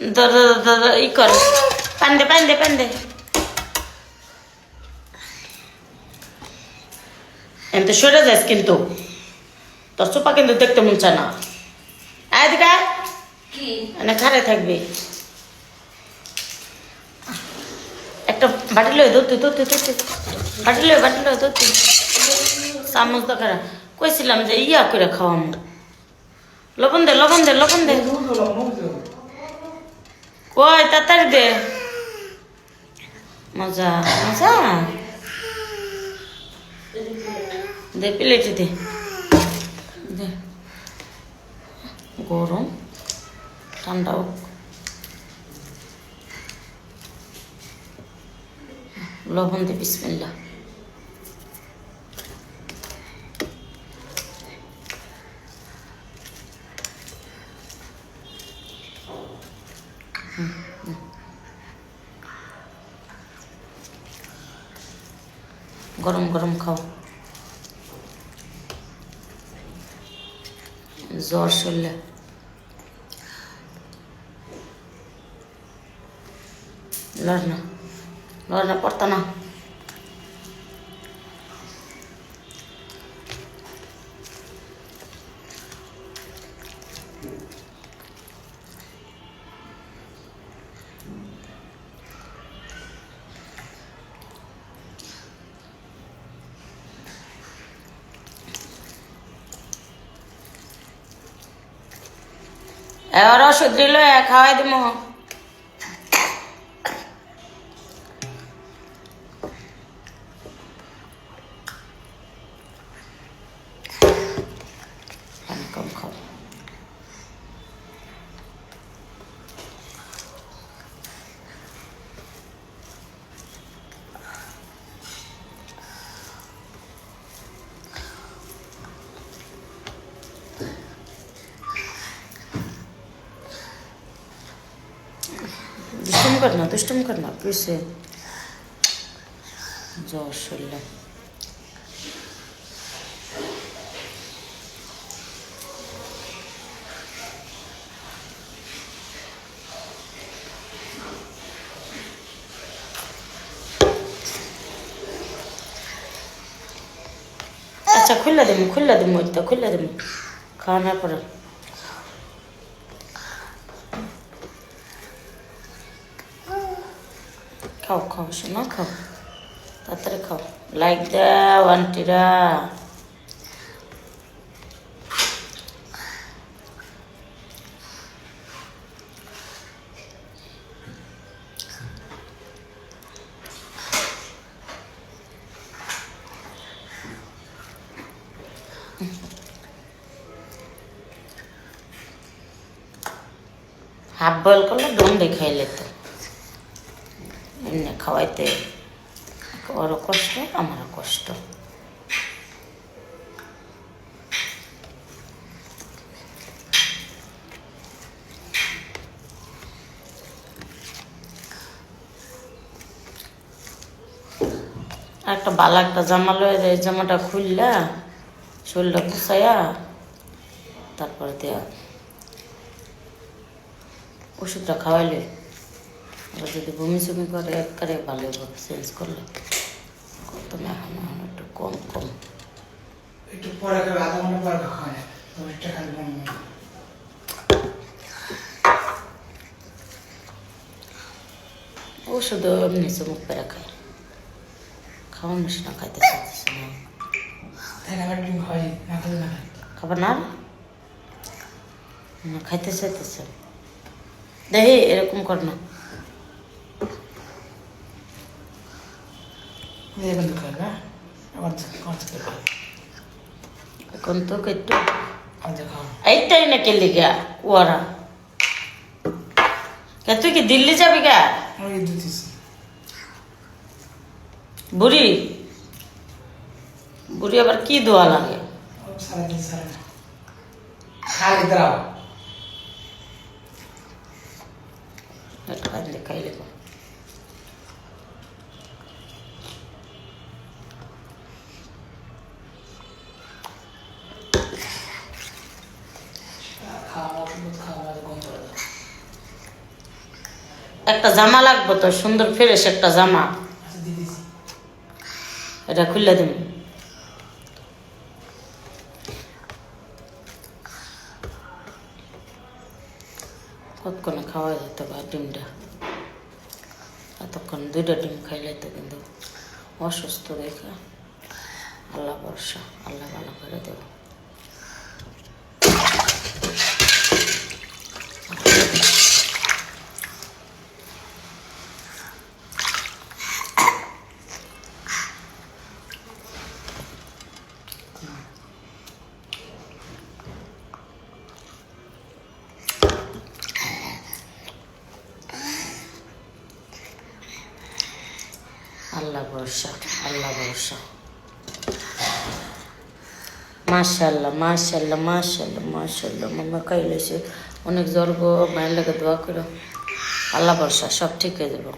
ই কর পান দে এমনি সরে যাস কিন্তু তোর চোপা কিন্তু দেখতে মন চায় না আয় দিকা এনে খারে থাকবি একটা বাটি লই ধরতে বাটি লই ধরতে চামচ দরকার কইছিলাম যে ইয়া করে খাওয়াম লবণ দে কই তাড়াতাড়ি দে মজা দে প্লেটে দে গরম ঠান্ডা হোক লবণ দে বিসমিল্লাহ গরম খাও জ্বর শরীরে লড় না পড়তা না এবার ওষুধ দিল খাওয়াই দিব কম খাও দুষ্টুম কর না পিছে জ্বর শরীরে আচ্ছা খুললা দিম খাওয়ানোর পরে খাও শোনা খাও তাড়াতাড়ি খাও লাইক দাও আন্টিরা হাফ বয়েল করলে দম খাইলে তো এমনি খাওয়াইতে ওরও কষ্ট আমারও কষ্ট একটা ভালো একটা জামা লয়ে যায় জামাটা খুললা শরীরটা কুচাইয়া তারপরে দেয়া ওষুধটা খাওয়াইলে আবার যদি বমি চমি করে একবারে ভালো চেঞ্জ করলে কত না একটু কম একটু পরে খাবে আধা ঘন্টা পরে খাওয়া ওইটা খালি বমি ওষুধ এমনি চমুক পেরে খায় খাওয়ার মিশি না খাইতে চাইতেছে না খাবার না খাইতে চাইতেছে দেখি এরকম কর না এখন তো একটু এইটাই না কে লিগা ওরা তুই কি দিল্লি যাবি গা বুড়ি আবার কি দোয়া লাগে খাইলে একটা জামা লাগবে তো, সুন্দর ফ্রেশ একটা জামা। আচ্ছা দিতেছি। এটা খুলে দিন। কতক্ষণে খাওয়া যেতে পারে ডিমটা, এতক্ষণ 2টা ডিম খাইলে তো কিন্তু অসুস্থ দেখে। আল্লাহ ভরসা, আল্লাহ ভালো করে দেব। আল্লাহ ভরসা, আল্লাহ ভরসা। মাশাল্লাহ মাশাল্লাহ মাশাল্লাহ মাশাল্লাহ। মামা খাইলেছে অনেক জ্বর গো, মায়ের লাগে দোয়া করো। আল্লাহ ভরসা, সব ঠিক হয়ে যাবো।